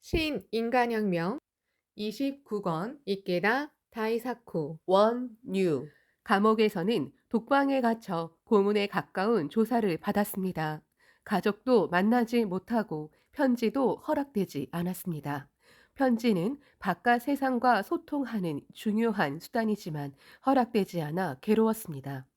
신인간혁명 29권 이케다 다이사쿠 원유. 감옥에서는 독방에 갇혀 고문에 가까운 조사를 받았습니다. 가족도 만나지 못하고 편지도 허락되지 않았습니다. 편지는 바깥 세상과 소통하는 중요한 수단이지만 허락되지 않아 괴로웠습니다.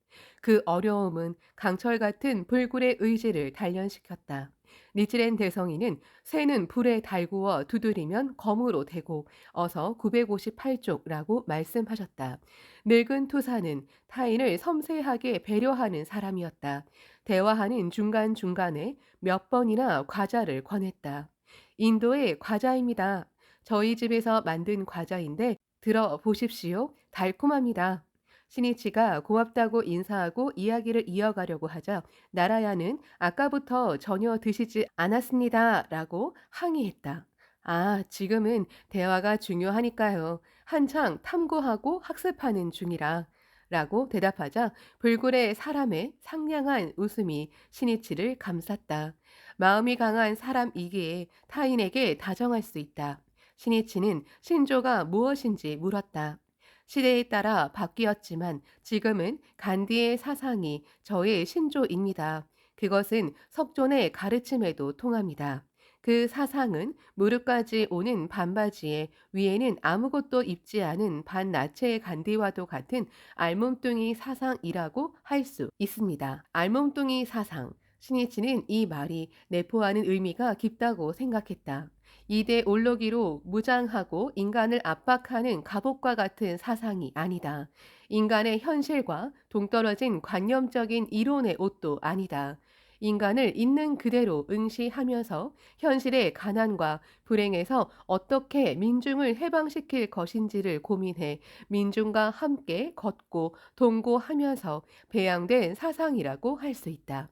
그 어려움은 강철 같은 불굴의 의지를 단련시켰다. 니치렌 대성이는 새는 불에 달구어 두드리면 검으로 되고 어서 958쪽라고 말씀하셨다. 늙은 투사는 타인을 섬세하게 배려하는 사람이었다. 대화하는 중간중간에 몇 번이나 과자를 권했다. 인도의 과자입니다. 저희 집에서 만든 과자인데 들어보십시오. 달콤합니다. 신이치가 고맙다고 인사하고 이야기를 이어가려고 하자 나라야는 아까부터 전혀 드시지 않았습니다. 라고 항의했다. 아, 지금은 대화가 중요하니까요. 한창 탐구하고 학습하는 중이라. 라고 대답하자 불굴의 사람의 상냥한 웃음이 신이치를 감쌌다. 마음이 강한 사람이기에 타인에게 다정할 수 있다. 신이치는 신조가 무엇인지 물었다. 시대에 따라 바뀌었지만 지금은 간디의 사상이 저의 신조입니다. 그것은 석존의 가르침에도 통합니다. 그 사상은 무릎까지 오는 반바지에 위에는 아무것도 입지 않은 반나체의 간디와도 같은 알몸뚱이 사상이라고 할 수 있습니다. 알몸뚱이 사상. 신이치는 이 말이 내포하는 의미가 깊다고 생각했다. 이대 올로기로 무장하고 인간을 압박하는 갑옷과 같은 사상이 아니다. 인간의 현실과 동떨어진 관념적인 이론의 옷도 아니다. 인간을 있는 그대로 응시하면서 현실의 가난과 불행에서 어떻게 민중을 해방시킬 것인지를 고민해 민중과 함께 걷고 동고하면서 배양된 사상이라고 할 수 있다.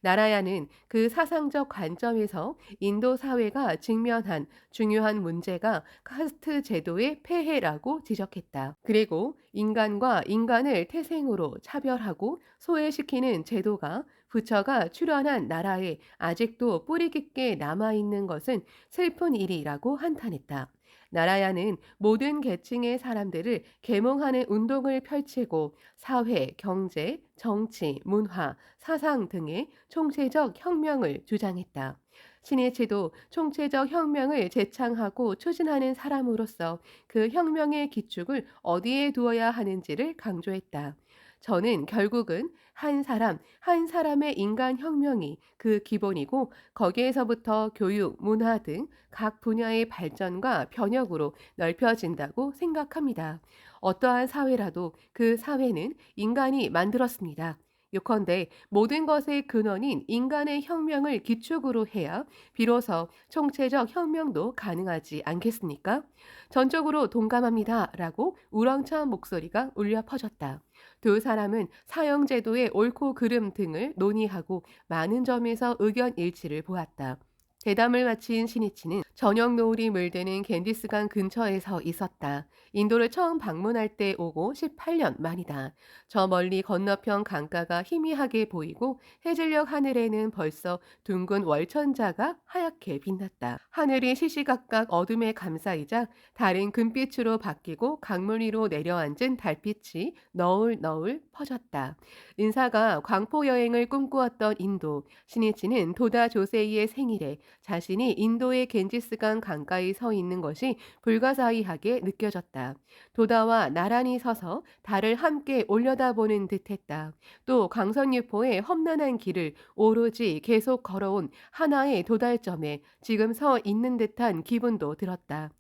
나라야는 그 사상적 관점에서 인도 사회가 직면한 중요한 문제가 카스트 제도의 폐해라고 지적했다. 그리고 인간과 인간을 태생으로 차별하고 소외시키는 제도가 부처가 출현한 나라에 아직도 뿌리 깊게 남아있는 것은 슬픈 일이라고 한탄했다. 나라야는 모든 계층의 사람들을 계몽하는 운동을 펼치고 사회, 경제, 정치, 문화, 사상 등의 총체적 혁명을 주장했다. 신해체도 총체적 혁명을 제창하고 추진하는 사람으로서 그 혁명의 기축을 어디에 두어야 하는지를 강조했다. 저는 결국은 한 사람의 인간 혁명이 그 기본이고 거기에서부터 교육, 문화 등 각 분야의 발전과 변혁으로 넓혀진다고 생각합니다. 어떠한 사회라도 그 사회는 인간이 만들었습니다. 요컨대 모든 것의 근원인 인간의 혁명을 기축으로 해야 비로소 총체적 혁명도 가능하지 않겠습니까? 전적으로 동감합니다. 라고 우렁찬 목소리가 울려 퍼졌다. 두 사람은 사형제도의 옳고 그름 등을 논의하고 많은 점에서 의견 일치를 보았다. 대담을 마친 신이치는 저녁 노을이 물드는 겐디스강 근처에 서 있었다. 인도를 처음 방문할 때 오고 18년 만이다. 저 멀리 건너편 강가가 희미하게 보이고 해질녘 하늘에는 벌써 둥근 월천자가 하얗게 빛났다. 하늘이 시시각각 어둠에 감싸이자 달은 금빛으로 바뀌고 강물 위로 내려앉은 달빛이 너울너울 퍼졌다. 린사가 광포 여행을 꿈꾸었던 인도. 신이치는 도다 조세이의 생일에 자신이 인도의 겐지스강 강가에 서 있는 것이 불가사의하게 느껴졌다. 도다와 나란히 서서 달을 함께 올려다보는 듯했다. 또 강선유포의 험난한 길을 오로지 계속 걸어온 하나의 도달점에 지금 서 있는 듯한 기분도 들었다.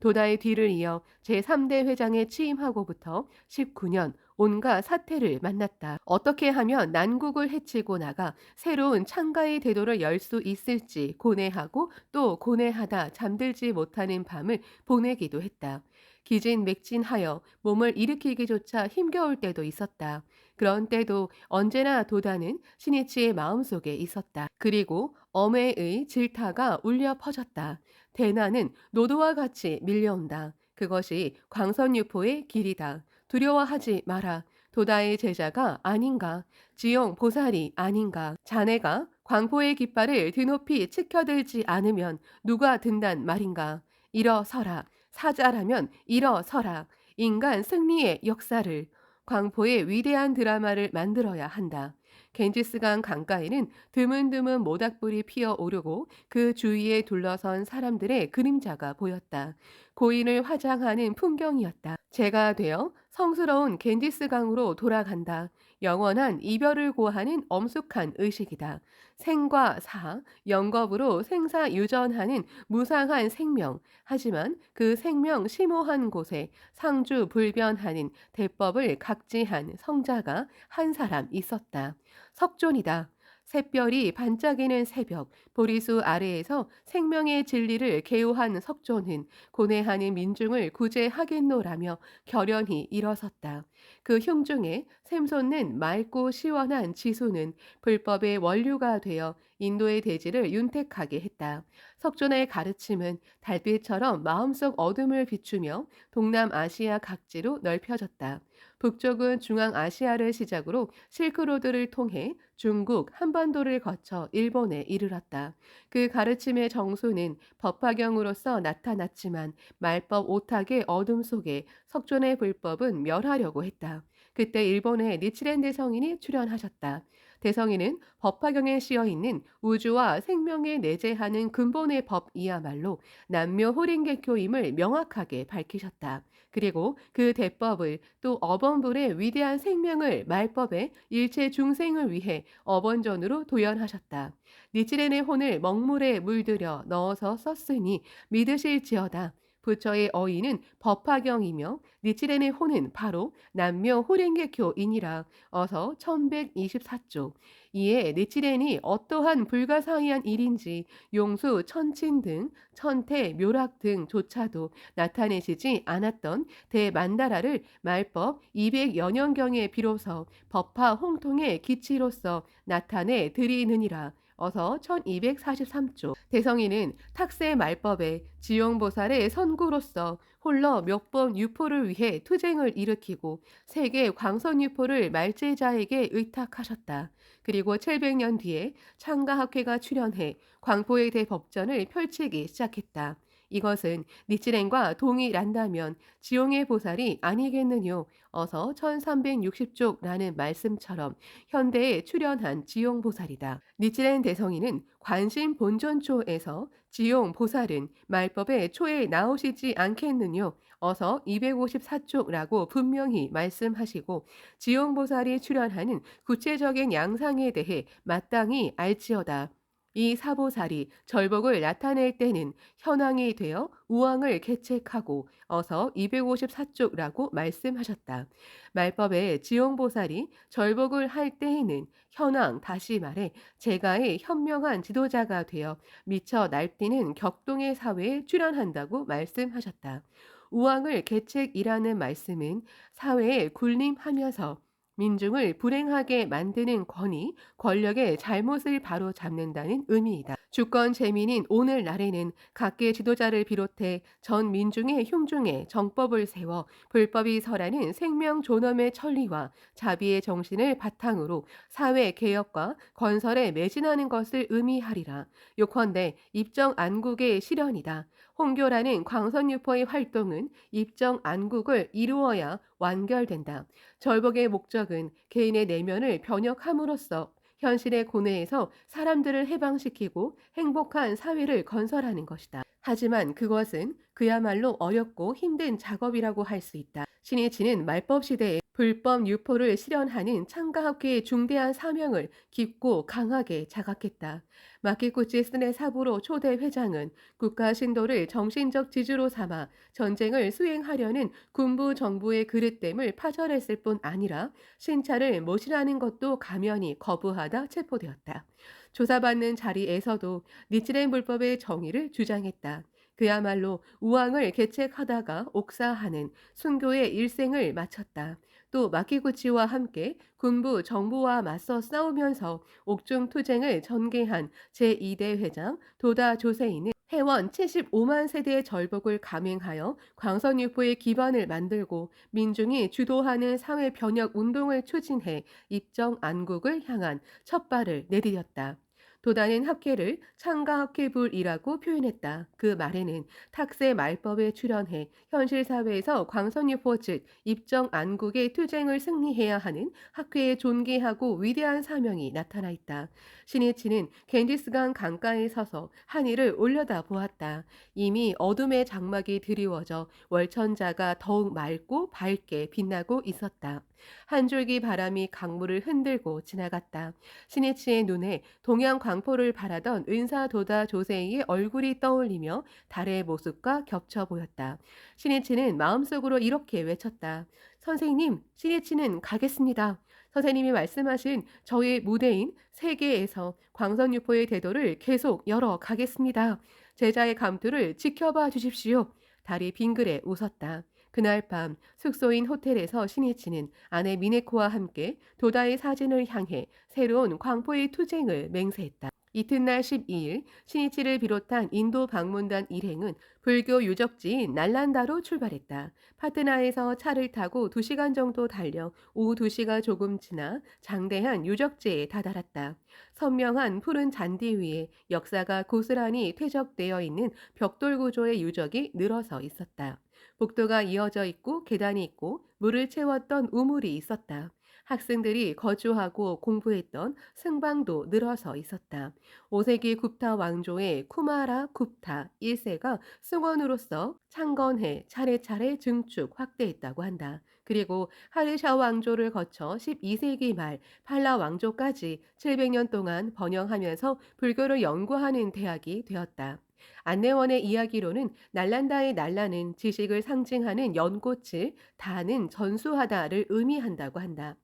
도다의 뒤를 이어 제3대 회장에 취임하고부터 19년 온갖 사태를 만났다. 어떻게 하면 난국을 헤치고 나가 새로운 창가의 대도를 열 수 있을지 고뇌하고 또 고뇌하다 잠들지 못하는 밤을 보내기도 했다. 기진맥진하여 몸을 일으키기조차 힘겨울 때도 있었다. 그런 때도 언제나 도다는 신이치의 마음속에 있었다. 그리고 엄해의 질타가 울려 퍼졌다. 대나는 노도와 같이 밀려온다. 그것이 광선유포의 길이다. 두려워하지 마라. 도다의 제자가 아닌가? 지용 보살이 아닌가? 자네가 광포의 깃발을 드높이 치켜들지 않으면 누가 든단 말인가. 일어서라. 사자라면 일어서라. 인간 승리의 역사를, 광포의 위대한 드라마를 만들어야 한다. 겐지스강 강가에는 드문드문 모닥불이 피어오르고 그 주위에 둘러선 사람들의 그림자가 보였다. 고인을 화장하는 풍경이었다. 제가 되어 성스러운 겐지스강으로 돌아간다. 영원한 이별을 고하는 엄숙한 의식이다. 생과 사, 영겁으로 생사유전하는 무상한 생명. 하지만 그 생명 심오한 곳에 상주불변하는 대법을 각지한 성자가 한 사람 있었다. 석존이다. 샛별이 반짝이는 새벽, 보리수 아래에서 생명의 진리를 개요한 석존은 고뇌하는 민중을 구제하겠노라며 결연히 일어섰다. 그 흉중에 샘솟는 맑고 시원한 지수는 불법의 원류가 되어 인도의 대지를 윤택하게 했다. 석존의 가르침은 달빛처럼 마음속 어둠을 비추며 동남아시아 각지로 넓혀졌다. 북쪽은 중앙아시아를 시작으로 실크로드를 통해 중국, 한반도를 거쳐 일본에 이르렀다. 그 가르침의 정수는 법화경으로서 나타났지만 말법 오탁의 어둠 속에 석존의 불법은 멸하려고 했다. 그때 일본의 니치렌 대성인이 출연하셨다. 대성인은 법화경에 씌어 있는 우주와 생명에 내재하는 근본의 법이야말로 남묘 호링개교임을 명확하게 밝히셨다. 그리고 그 대법을 또 어번불의 위대한 생명을 말법의 일체 중생을 위해 어번전으로 도연하셨다. 니치렌의 혼을 먹물에 물들여 넣어서 썼으니 믿으실지어다. 부처의 어인은 법화경이며 니치렌의 혼은 바로 남묘 호랭개교이니라. 어서 1124쪽. 이에 니치렌이 어떠한 불가사의한 일인지 용수, 천친 등 천태, 묘락 등조차도 나타내시지 않았던 대만다라를 말법 200여 년경에 비로소 법화 홍통의 기치로서 나타내 드리느니라. 어서 1243쪽. 대성인은 탁세 말법에 지용보살의 선구로서 홀러 몇 번 유포를 위해 투쟁을 일으키고 세계 광선유포를 말제자에게 의탁하셨다. 그리고 700년 뒤에 창가학회가 출연해 광포의 대법전을 펼치기 시작했다. 이것은 니치렌과 동일한다면 지용의 보살이 아니겠느뇨. 어서 1360쪽라는 말씀처럼 현대에 출연한 지용 보살이다. 니치렌 대성인은 관심 본전초에서 지용 보살은 말법의 초에 나오시지 않겠느뇨. 어서 254쪽라고 분명히 말씀하시고 지용 보살이 출연하는 구체적인 양상에 대해 마땅히 알지어다. 이 사보살이 절복을 나타낼 때는 현황이 되어 우왕을 개책하고 어서 254쪽라고 말씀하셨다. 말법의 지용보살이 절복을 할 때에는 현황, 다시 말해 제가의 현명한 지도자가 되어 미쳐 날뛰는 격동의 사회에 출연한다고 말씀하셨다. 우왕을 개책이라는 말씀은 사회에 군림하면서 민중을 불행하게 만드는 권위, 권력의 잘못을 바로잡는다는 의미이다. 주권 재민인 오늘날에는 각계 지도자를 비롯해 전 민중의 흉중에 정법을 세워 불법이 설하는 생명 존엄의 천리와 자비의 정신을 바탕으로 사회 개혁과 건설에 매진하는 것을 의미하리라. 요컨대 입정 안국의 실현이다. 홍교라는 광선유포의 활동은 입정 안국을 이루어야 완결된다. 절복의 목적은 개인의 내면을 변혁함으로써 현실의 고뇌에서 사람들을 해방시키고 행복한 사회를 건설하는 것이다. 하지만 그것은 그야말로 어렵고 힘든 작업이라고 할 수 있다. 신이 지는 말법 시대에 불법 유포를 실현하는 창가학회의 중대한 사명을 깊고 강하게 자각했다. 마키쿠치 스네 사부로 초대 회장은 국가 신도를 정신적 지주로 삼아 전쟁을 수행하려는 군부 정부의 그릇됨을 파절했을 뿐 아니라 신차를 모시라는 것도 감연히 거부하다 체포되었다. 조사받는 자리에서도 니치렌 불법의 정의를 주장했다. 그야말로 우왕을 개책하다가 옥사하는 순교의 일생을 마쳤다. 또 마키구치와 함께 군부 정부와 맞서 싸우면서 옥중 투쟁을 전개한 제2대 회장 도다 조세이는 해원 75만 세대의 절복을 감행하여 광선유포의 기반을 만들고 민중이 주도하는 사회 변혁 운동을 추진해 입정 안국을 향한 첫 발을 내디뎠다. 도다는 학회를 창가학회불이라고 표현했다. 그 말에는 탁세 말법에 출연해 현실 사회에서 광선유포 즉 입정 안국의 투쟁을 승리해야 하는 학회의 존귀하고 위대한 사명이 나타나 있다. 신이치는 겐지스강 강가에 서서 하늘을 올려다 보았다. 이미 어둠의 장막이 드리워져 월천자가 더욱 맑고 밝게 빛나고 있었다. 한 줄기 바람이 강물을 흔들고 지나갔다. 신이치의 눈에 동양 광포를 바라던 은사도다 조세이의 얼굴이 떠올리며 달의 모습과 겹쳐 보였다. 신이치는 마음속으로 이렇게 외쳤다. 선생님, 신이치는 가겠습니다. 선생님이 말씀하신 저의 무대인 세계에서 광선유포의 대도를 계속 열어 가겠습니다. 제자의 감투를 지켜봐 주십시오. 달이 빙그레 웃었다. 그날 밤 숙소인 호텔에서 신이치는 아내 미네코와 함께 도다의 사진을 향해 새로운 광포의 투쟁을 맹세했다. 이튿날 12일 신이치를 비롯한 인도 방문단 일행은 불교 유적지인 날란다로 출발했다. 파트나에서 차를 타고 2시간 정도 달려 오후 2시가 조금 지나 장대한 유적지에 다다랐다. 선명한 푸른 잔디 위에 역사가 고스란히 퇴적되어 있는 벽돌 구조의 유적이 늘어서 있었다. 복도가 이어져 있고 계단이 있고 물을 채웠던 우물이 있었다. 학생들이 거주하고 공부했던 승방도 늘어서 있었다. 5세기 굽타 왕조의 쿠마라 굽타 1세가 승원으로서 창건해 차례차례 증축 확대했다고 한다. 그리고 하르샤 왕조를 거쳐 12세기 말 팔라 왕조까지 700년 동안 번영하면서 불교를 연구하는 대학이 되었다. 안내원의 이야기로는 날란다의 날라는 지식을 상징하는 연꽃을 다는 전수하다를 의미한다고 한다.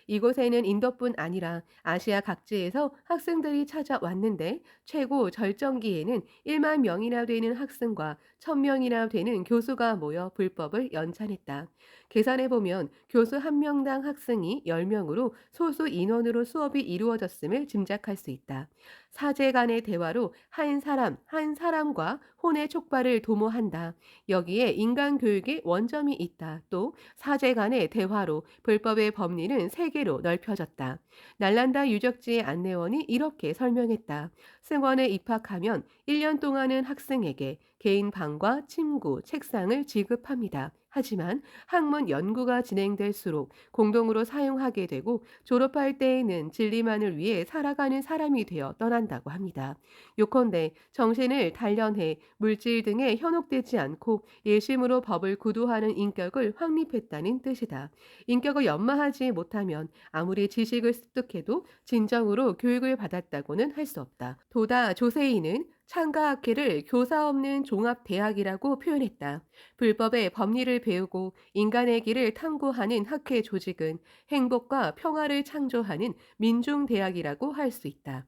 이곳에는 인도뿐 아니라 아시아 각지에서 학생들이 찾아왔는데 최고 절정기에는 1만 명이나 되는 학생과 1000명이나 되는 교수가 모여 불법을 연찬했다. 계산해보면 교수 1명당 학생이 10명으로 소수 인원으로 수업이 이루어졌음을 짐작할 수 있다. 사제 간의 대화로 한 사람 한 사람과 혼의 촉발을 도모한다. 여기에 인간 교육의 원점이 있다. 또 사제 간의 대화로 불법의 법리는 세계로 넓혀졌다. 날란다 유적지의 안내원이 이렇게 설명했다. 승원에 입학하면 1년 동안은 학생에게 개인 방과 침구, 책상을 지급합니다. 하지만 학문 연구가 진행될수록 공동으로 사용하게 되고 졸업할 때에는 진리만을 위해 살아가는 사람이 되어 떠난다고 합니다. 요컨대 정신을 단련해 물질 등에 현혹되지 않고 예심으로 법을 구도하는 인격을 확립했다는 뜻이다. 인격을 연마하지 못하면 아무리 지식을 습득해도 진정으로 교육을 받았다고는 할 수 없다. 도다 조세이는 창가학회를 교사 없는 종합대학이라고 표현했다. 불법의 법리를 배우고 인간의 길을 탐구하는 학회 조직은 행복과 평화를 창조하는 민중대학이라고 할 수 있다.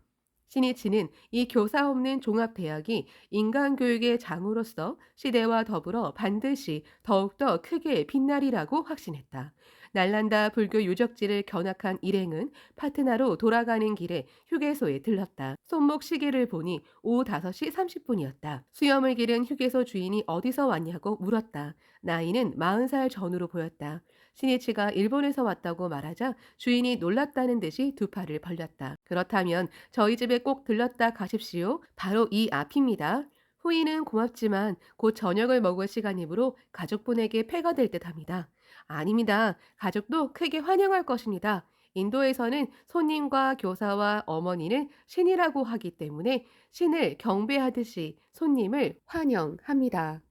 신이치는 이 교사 없는 종합대학이 인간교육의 장으로서 시대와 더불어 반드시 더욱더 크게 빛나리라고 확신했다. 날란다 불교 유적지를 견학한 일행은 파트나로 돌아가는 길에 휴게소에 들렀다. 손목 시계를 보니 오후 5시 30분이었다. 수염을 기른 휴게소 주인이 어디서 왔냐고 물었다. 나이는 40살 전후로 보였다. 신이치가 일본에서 왔다고 말하자 주인이 놀랐다는 듯이 두 팔을 벌렸다. 그렇다면 저희 집에 꼭 들렀다 가십시오. 바로 이 앞입니다. 후이는 고맙지만 곧 저녁을 먹을 시간이므로 가족분에게 폐가 될 듯합니다. 아닙니다. 가족도 크게 환영할 것입니다. 인도에서는 손님과 교사와 어머니는 신이라고 하기 때문에 신을 경배하듯이 손님을 환영합니다.